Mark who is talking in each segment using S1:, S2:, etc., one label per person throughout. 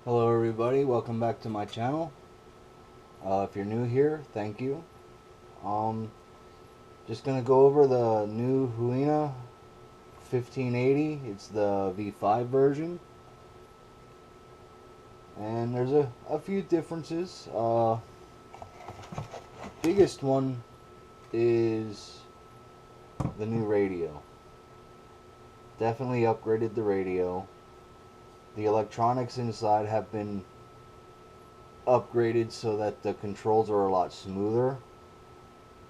S1: Hello everybody, welcome back to my channel. If you're new here, thank you. Just gonna go over the new Huina 1580. It's the V5 version. And there's a few differences. Biggest one is the new radio. Definitely upgraded the radio. The electronics inside have been upgraded so that the controls are a lot smoother.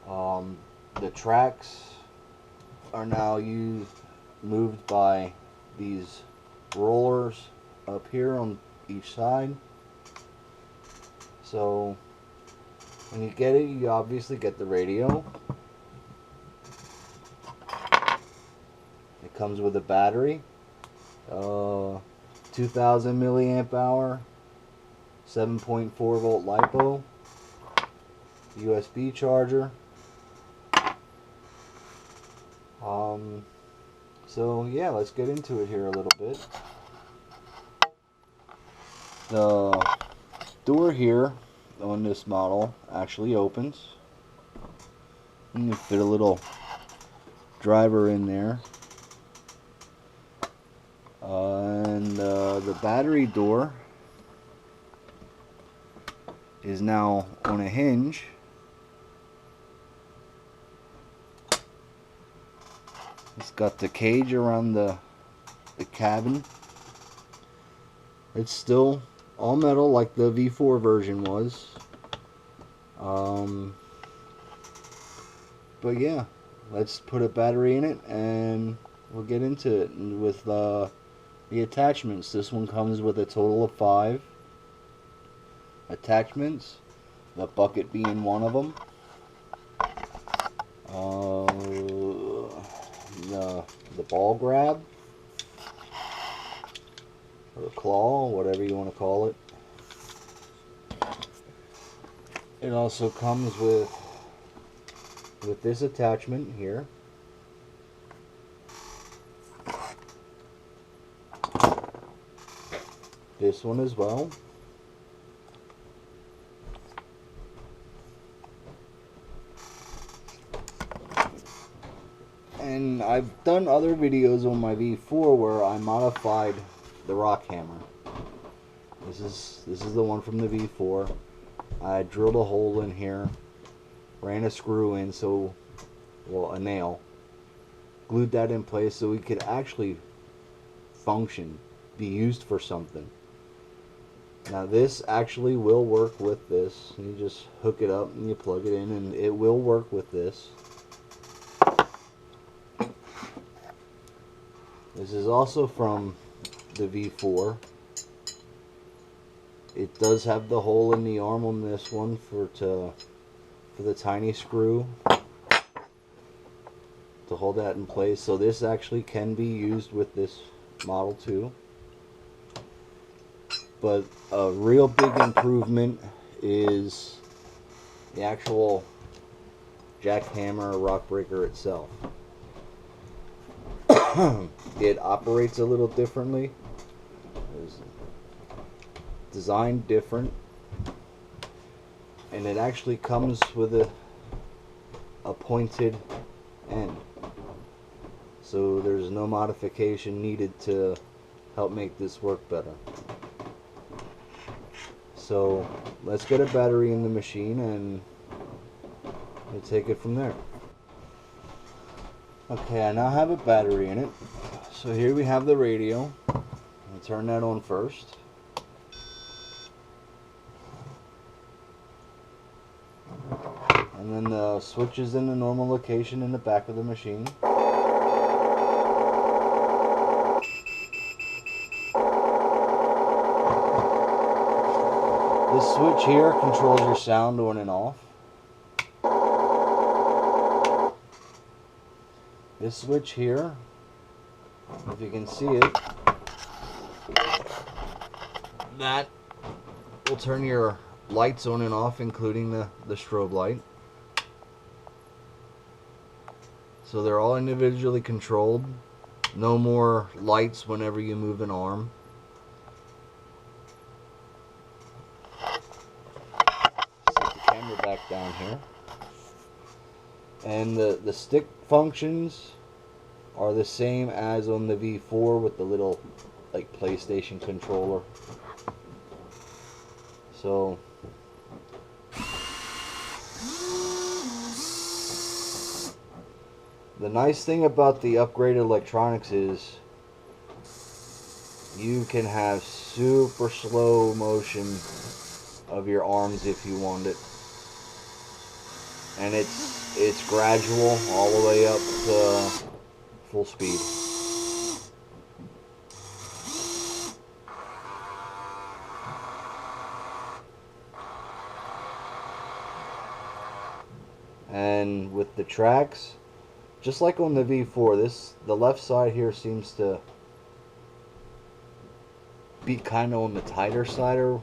S1: The tracks are now moved by these rollers up here on each side. So when you get it, you obviously get the radio. It comes with a battery, 2000 milliamp hour, 7.4 volt LiPo, USB charger. So yeah, let's get into it here a little bit. The door here on this model actually opens. You can fit a little driver in there. And the battery door is now on a hinge. It's got the cage around the cabin. It's still all metal like the V4 version was. But yeah, let's put a battery in it and we'll get into it. And with the attachments, this one comes with a total of 5 attachments, the bucket being one of them. The ball grab, or the claw, whatever you want to call it. It also comes with this attachment here. This one as well. And I've done other videos on my V4 where I modified the rock hammer. This is the one from the V4. I drilled a hole in here, ran a screw in, a nail, glued that in place so we could actually function, be used for something. Now this actually will work with this. You just hook it up and you plug it in and it will work with this. This is also from the V4. It does have the hole in the arm on this one for the tiny screw to hold that in place. So this actually can be used with this model too. But a real big improvement is the actual jackhammer or rock breaker itself. It operates a little differently. It's designed different, and it actually comes with a pointed end. So there's no modification needed to help make this work better. So let's get a battery in the machine and we'll take it from there. Okay, I now have a battery in it. So here we have the radio. I'll turn that on first. And then the switch is in the normal location in the back of the machine. This switch here controls your sound on and off. This switch here, if you can see it, that will turn your lights on and off, including the strobe light. So they're all individually controlled. No more lights whenever you move an arm. down here. And the stick functions are the same as on the V4 with the little like PlayStation controller. So the nice thing about the upgraded electronics is you can have super slow motion of your arms if you want it. And it's gradual all the way up to full speed. And with the tracks, just like on the V4, the left side here seems to be kind of on the tighter side, or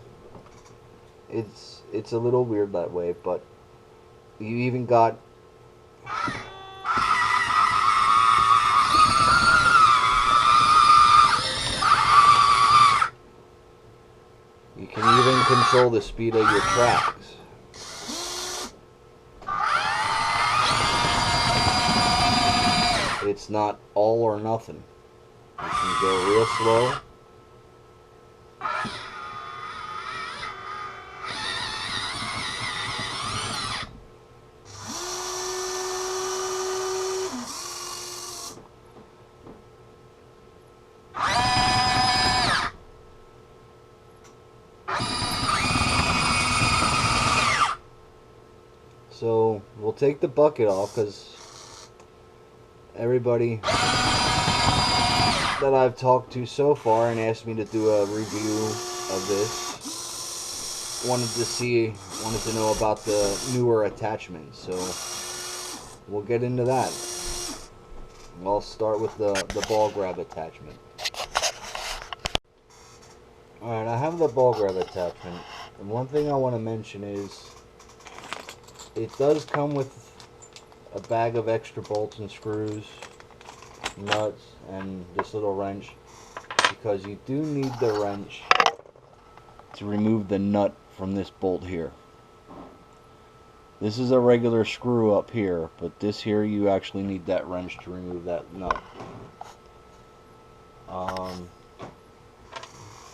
S1: it's a little weird that way, but you even got you can even control the speed of your tracks. It's not all or nothing. You can go real slow. So we'll take the bucket off because everybody that I've talked to so far and asked me to do a review of this wanted to know about the newer attachments. So we'll get into that. I'll start with the ball grab attachment. Alright, I have the ball grab attachment, and one thing I want to mention is it does come with a bag of extra bolts and screws, nuts, and this little wrench, because you do need the wrench to remove the nut from this bolt here. This is a regular screw up here, but this here you actually need that wrench to remove that nut.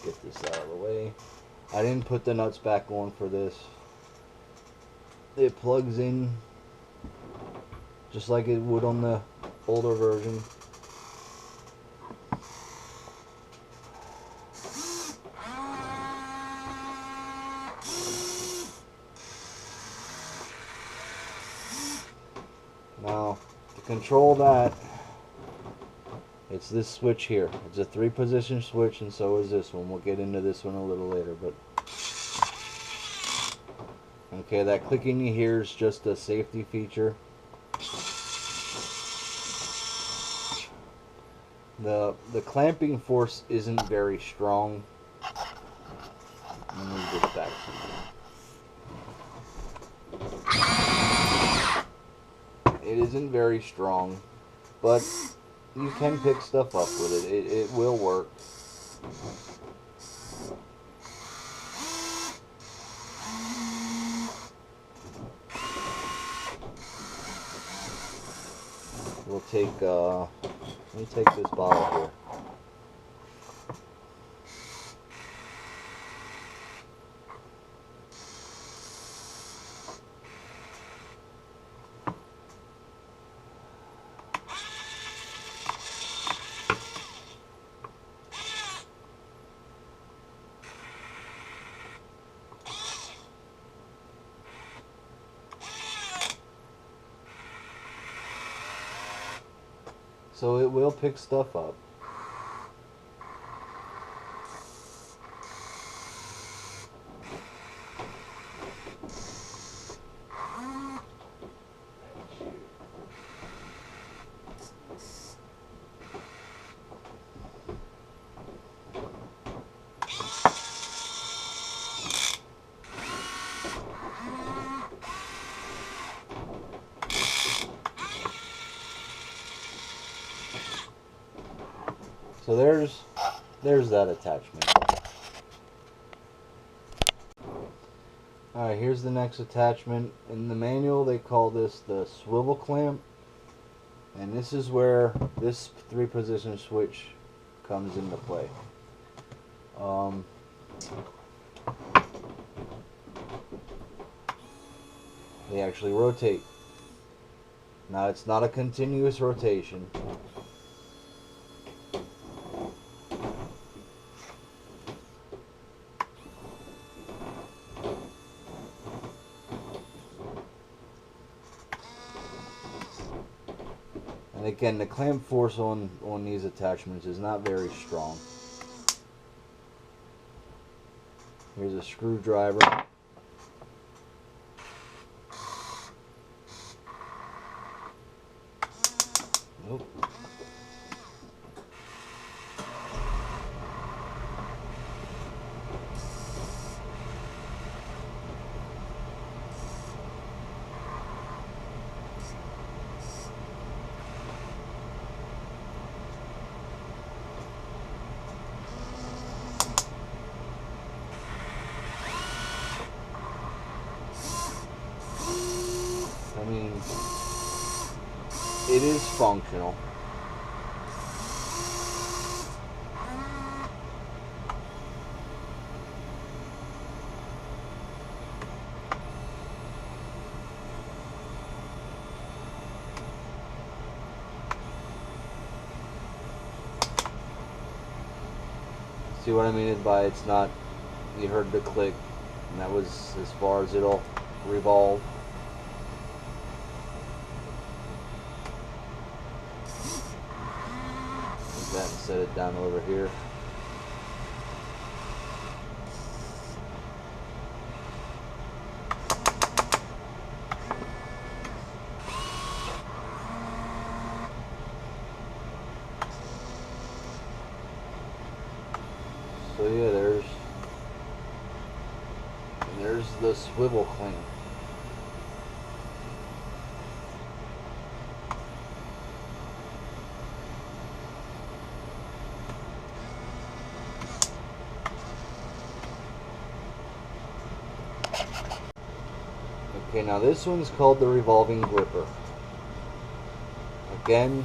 S1: Get this out of the way. I didn't put the nuts back on for this. It plugs in just like it would on the older version. Now, to control that, it's this switch here. It's a 3-position switch, and so is this one. We'll get into this one a little later, but okay, that clicking you hear is just a safety feature. The clamping force isn't very strong. Let me get it back to you. It isn't very strong, but you can pick stuff up with it. It will work. We'll take, let me take this bottle here. So it will pick stuff up. So there's that attachment. Alright, here's the next attachment. In the manual they call this the swivel clamp. And this is where this 3-position switch comes into play. They actually rotate. Now it's not a continuous rotation. And again, the clamp force on these attachments is not very strong. Here's a screwdriver. Nope. I mean, it is functional. See what I mean by it's not, you heard the click, and that was as far as it'll revolve. Take that and set it down over here. So yeah, there's the swivel clamp. Okay, now this one's called the revolving gripper. Again,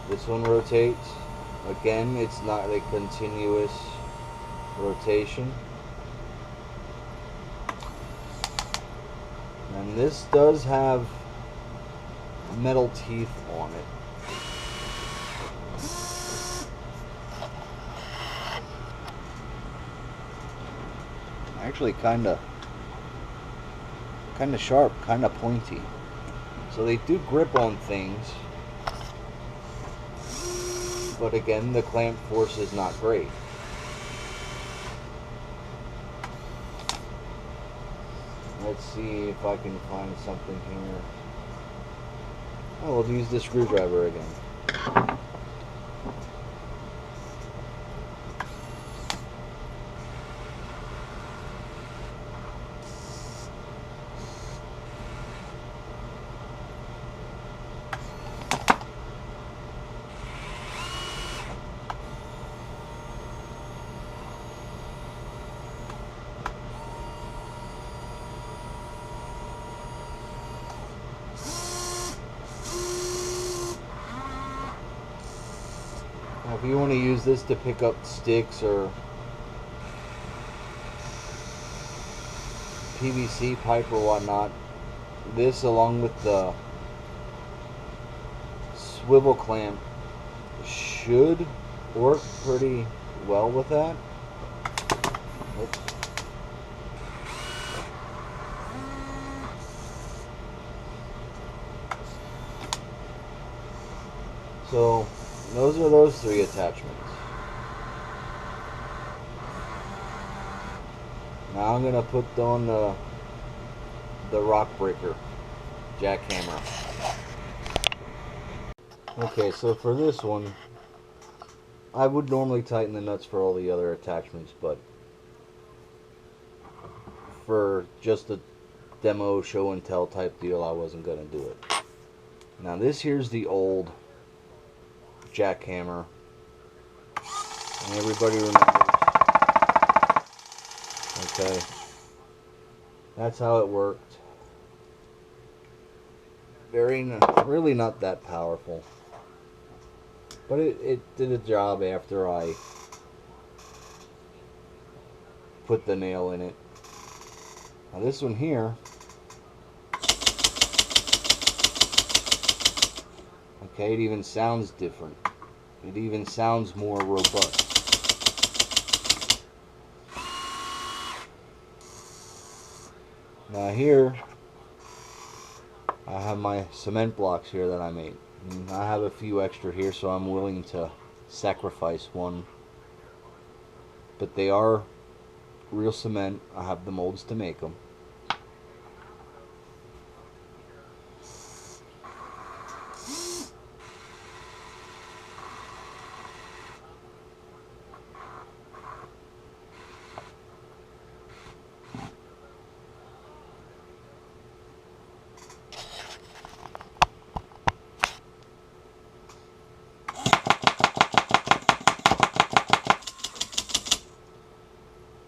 S1: this one rotates. Again, it's not a continuous rotation. And this does have metal teeth on it. Actually kinda sharp, kinda pointy. So they do grip on things. But again, the clamp force is not great. Let's see if I can find something here. Oh, we'll use the screwdriver again. Now, if you want to use this to pick up sticks or PVC pipe or whatnot, this along with the swivel clamp should work pretty well with that. Oops. So those are those 3 attachments. Now I'm gonna put on the rock breaker jackhammer. Okay, so for this one, I would normally tighten the nuts for all the other attachments, but for just a demo show and tell type deal, I wasn't gonna do it. Now this here's the old jackhammer, and everybody remembers Okay, that's how it worked. Really not that powerful, but it did a job after I put the nail in it. Now this one here, okay, it even sounds different. It even sounds more robust. Now here, I have my cement blocks here that I made. And I have a few extra here, so I'm willing to sacrifice one. But they are real cement. I have the molds to make them.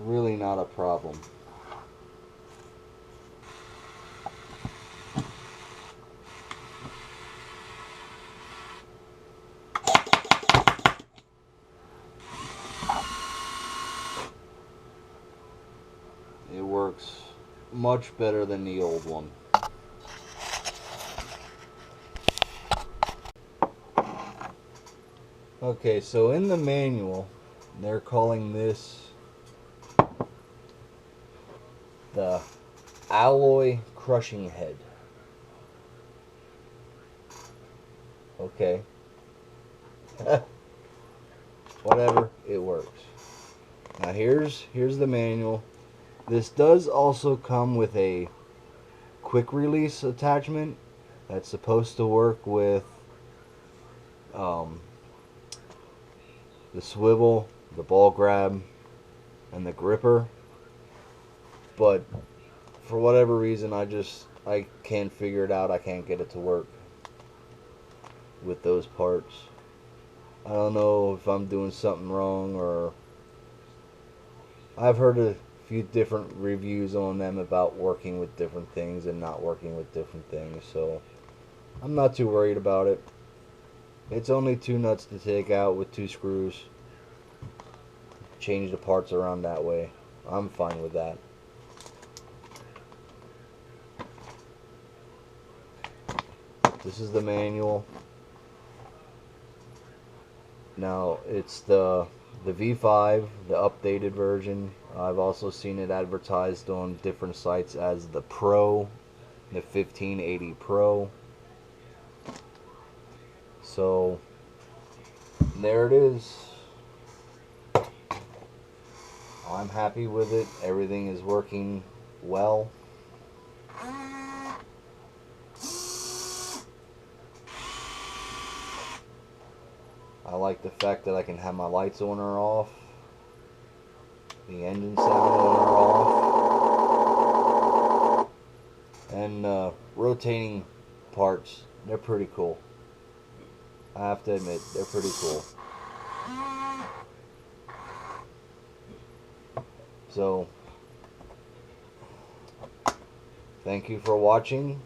S1: Really not a problem. It works much better than the old one. Okay, so in the manual, they're calling this the alloy crushing head. Okay. Whatever, it works. Now here's the manual. This does also come with a quick release attachment that's supposed to work with the swivel, the ball grab, and the gripper. But for whatever reason, I can't figure it out. I can't get it to work with those parts. I don't know if I'm doing something wrong, or I've heard a few different reviews on them about working with different things and not working with different things, so I'm not too worried about it. It's only 2 nuts to take out with 2 screws. Change the parts around that way. I'm fine with that. This is the manual. Now it's the V5, the updated version. I've also seen it advertised on different sites as the Pro, the 1580 Pro. So there it is. I'm happy with it. Everything is working well. I like the fact that I can have my lights on or off, the engine sound on or off, and rotating parts. They're pretty cool. I have to admit, they're pretty cool. So, thank you for watching,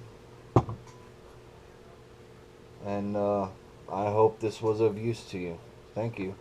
S1: and I hope this was of use to you. Thank you.